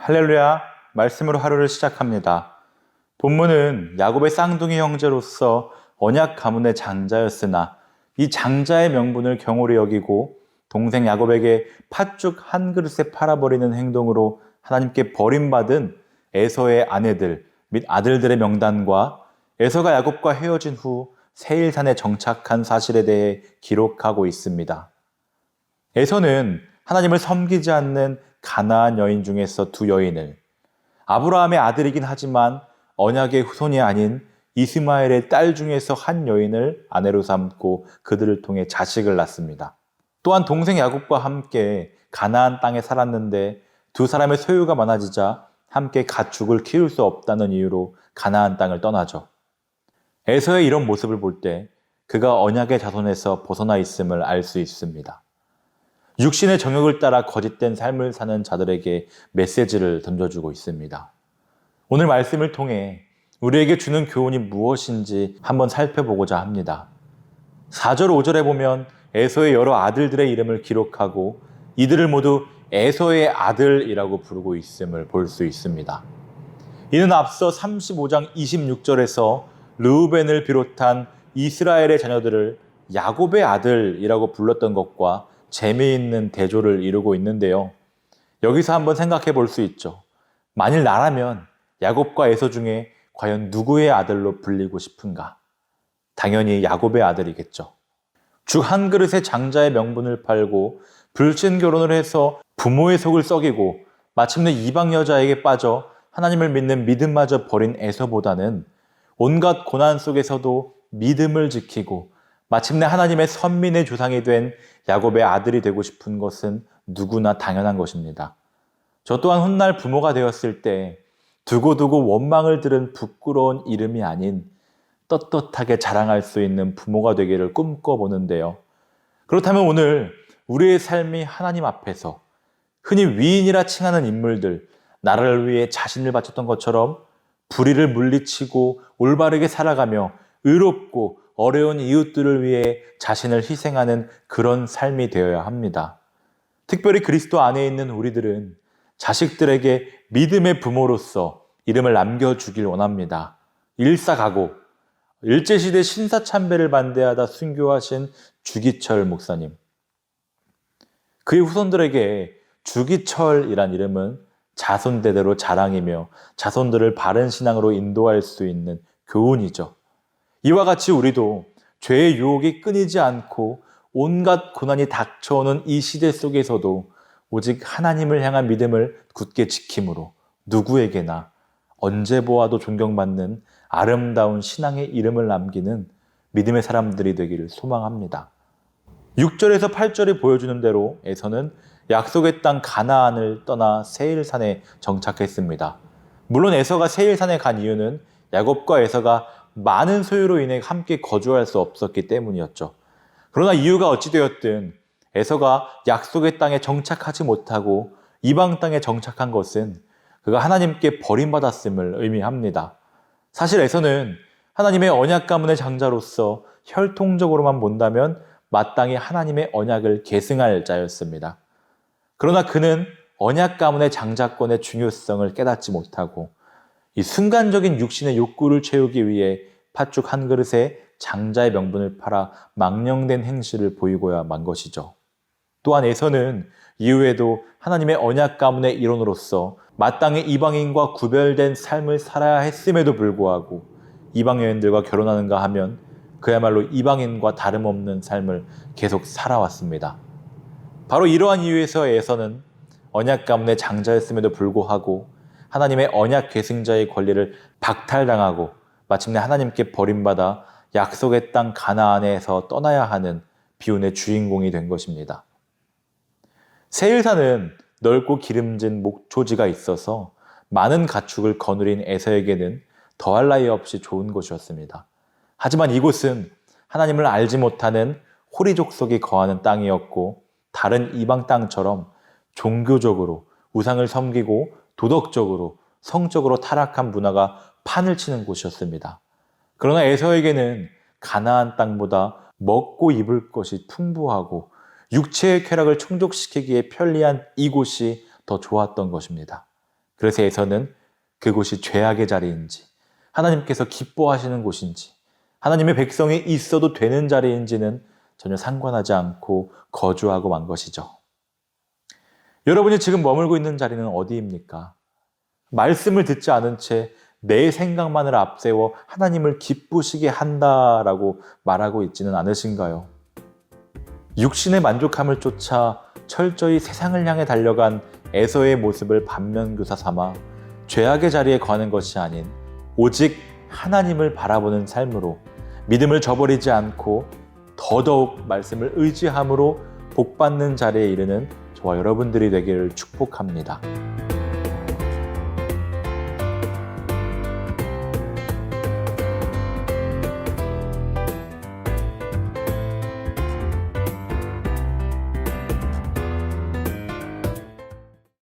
할렐루야, 말씀으로 하루를 시작합니다. 본문은 야곱의 쌍둥이 형제로서 언약 가문의 장자였으나 이 장자의 명분을 경홀히 여기고 동생 야곱에게 팥죽 한 그릇에 팔아버리는 행동으로 하나님께 버림받은 에서의 아내들 및 아들들의 명단과 에서가 야곱과 헤어진 후 세일산에 정착한 사실에 대해 기록하고 있습니다. 에서는 하나님을 섬기지 않는 가나안 여인 중에서 두 여인을, 아브라함의 아들이긴 하지만 언약의 후손이 아닌 이스마엘의 딸 중에서 한 여인을 아내로 삼고 그들을 통해 자식을 낳습니다. 또한 동생 야곱과 함께 가나안 땅에 살았는데 두 사람의 소유가 많아지자 함께 가축을 키울 수 없다는 이유로 가나안 땅을 떠나죠. 에서의 이런 모습을 볼 때 그가 언약의 자손에서 벗어나 있음을 알 수 있습니다. 육신의 정욕을 따라 거짓된 삶을 사는 자들에게 메시지를 던져주고 있습니다. 오늘 말씀을 통해 우리에게 주는 교훈이 무엇인지 한번 살펴보고자 합니다. 4절, 5절에 보면 에서의 여러 아들들의 이름을 기록하고 이들을 모두 에서의 아들이라고 부르고 있음을 볼 수 있습니다. 이는 앞서 35장 26절에서 르우벤을 비롯한 이스라엘의 자녀들을 야곱의 아들이라고 불렀던 것과 재미있는 대조를 이루고 있는데요. 여기서 한번 생각해 볼 수 있죠. 만일 나라면 야곱과 에서 중에 과연 누구의 아들로 불리고 싶은가? 당연히 야곱의 아들이겠죠. 죽 한 그릇에 장자의 명분을 팔고 불신 결혼을 해서 부모의 속을 썩이고 마침내 이방 여자에게 빠져 하나님을 믿는 믿음마저 버린 에서보다는 온갖 고난 속에서도 믿음을 지키고 마침내 하나님의 선민의 조상이 된 야곱의 아들이 되고 싶은 것은 누구나 당연한 것입니다. 저 또한 훗날 부모가 되었을 때 두고두고 원망을 들은 부끄러운 이름이 아닌 떳떳하게 자랑할 수 있는 부모가 되기를 꿈꿔보는데요. 그렇다면 오늘 우리의 삶이 하나님 앞에서 흔히 위인이라 칭하는 인물들, 나라를 위해 자신을 바쳤던 것처럼 불의를 물리치고 올바르게 살아가며 의롭고 어려운 이웃들을 위해 자신을 희생하는 그런 삶이 되어야 합니다. 특별히 그리스도 안에 있는 우리들은 자식들에게 믿음의 부모로서 이름을 남겨주길 원합니다. 일사가고 일제시대 신사참배를 반대하다 순교하신 주기철 목사님. 그의 후손들에게 주기철이란 이름은 자손대대로 자랑이며 자손들을 바른 신앙으로 인도할 수 있는 교훈이죠. 이와 같이 우리도 죄의 유혹이 끊이지 않고 온갖 고난이 닥쳐오는 이 시대 속에서도 오직 하나님을 향한 믿음을 굳게 지킴으로 누구에게나 언제 보아도 존경받는 아름다운 신앙의 이름을 남기는 믿음의 사람들이 되기를 소망합니다. 6절에서 8절이 보여주는 대로 에서는 약속의 땅 가나안을 떠나 세일산에 정착했습니다. 물론 에서가 세일산에 간 이유는 야곱과 에서가 많은 소유로 인해 함께 거주할 수 없었기 때문이었죠. 그러나 이유가 어찌되었든 에서가 약속의 땅에 정착하지 못하고 이방 땅에 정착한 것은 그가 하나님께 버림받았음을 의미합니다. 사실 에서는 하나님의 언약 가문의 장자로서 혈통적으로만 본다면 마땅히 하나님의 언약을 계승할 자였습니다. 그러나 그는 언약 가문의 장자권의 중요성을 깨닫지 못하고 이 순간적인 육신의 욕구를 채우기 위해 팥죽 한 그릇에 장자의 명분을 팔아 망령된 행실을 보이고야 만 것이죠. 또한 에서는 이후에도 하나님의 언약 가문의 일원으로서 마땅히 이방인과 구별된 삶을 살아야 했음에도 불구하고 이방 여인들과 결혼하는가 하면 그야말로 이방인과 다름없는 삶을 계속 살아왔습니다. 바로 이러한 이유에서 에서는 언약 가문의 장자였음에도 불구하고 하나님의 언약 계승자의 권리를 박탈당하고 마침내 하나님께 버림받아 약속의 땅 가나안에서 떠나야 하는 비운의 주인공이 된 것입니다. 세일산은 넓고 기름진 목초지가 있어서 많은 가축을 거느린 에서에게는 더할 나위 없이 좋은 곳이었습니다. 하지만 이곳은 하나님을 알지 못하는 호리 족속이 거하는 땅이었고 다른 이방 땅처럼 종교적으로 우상을 섬기고 도덕적으로 성적으로 타락한 문화가 판을 치는 곳이었습니다. 그러나 에서에게는 가나안 땅보다 먹고 입을 것이 풍부하고 육체의 쾌락을 충족시키기에 편리한 이곳이 더 좋았던 것입니다. 그래서 에서는 그곳이 죄악의 자리인지, 하나님께서 기뻐하시는 곳인지, 하나님의 백성이 있어도 되는 자리인지는 전혀 상관하지 않고 거주하고 만 것이죠. 여러분이 지금 머물고 있는 자리는 어디입니까? 말씀을 듣지 않은 채 내 생각만을 앞세워 하나님을 기쁘시게 한다라고 말하고 있지는 않으신가요? 육신의 만족함을 쫓아 철저히 세상을 향해 달려간 에서의 모습을 반면교사 삼아 죄악의 자리에 거는 것이 아닌 오직 하나님을 바라보는 삶으로 믿음을 저버리지 않고 더더욱 말씀을 의지함으로 복받는 자리에 이르는 저와 여러분들이 되기를 축복합니다.